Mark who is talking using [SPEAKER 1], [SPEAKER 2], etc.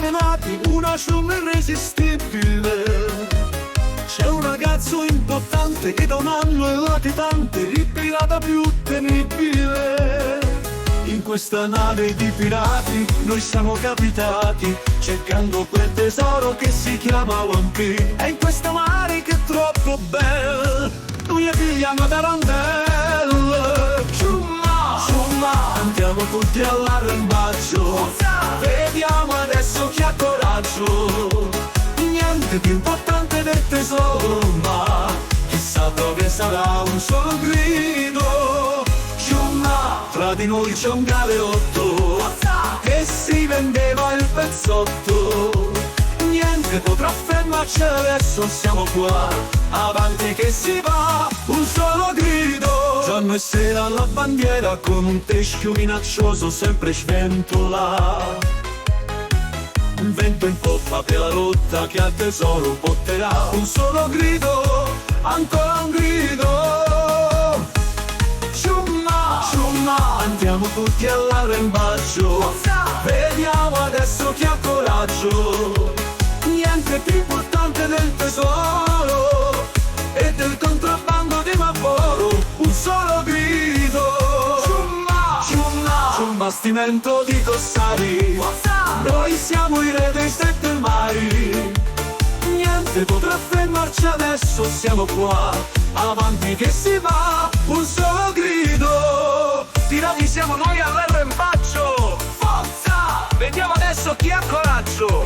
[SPEAKER 1] avvelenati, una ciumma irresistibile. C'è un ragazzo importante che da un anno è latitante, il pirata più temibile. In questa nave di pirati noi siamo capitati, cercando quel tesoro che si chiama One Piece. E in questa mare che è troppo bella, noi pigliamo tarantelle. Ciumma, ciumma, andiamo tutti all'arrembaggio, vediamo adesso chi ha coraggio. Niente più importante del tesoro, ma chissà dove sarà un solo grido. Ciumma, tra di noi c'è un galeotto che si vendeva il pezzotto. Niente potrà fermarci, adesso siamo qua, avanti che si va, un solo grido. Giorno e sera la bandiera con un teschio minaccioso sempre sventola. Un vento in poppa per la rotta che al tesoro porterà. Un solo grido, ancora un grido. Ciumma, ciumma, andiamo tutti all'arrembaggio, vediamo adesso chi ha coraggio. Niente più importante del tesoro e del contrabbando di Marlboro. Un solo grido. Ciumma, ciumma, c'è un bastimento di corsari, noi siamo i re dei sette mari. Niente potrà fermarci, adesso siamo qua, avanti che si va, un solo grido. Tirati siamo noi all'arrembaggio, forza, vediamo adesso chi ha coraggio.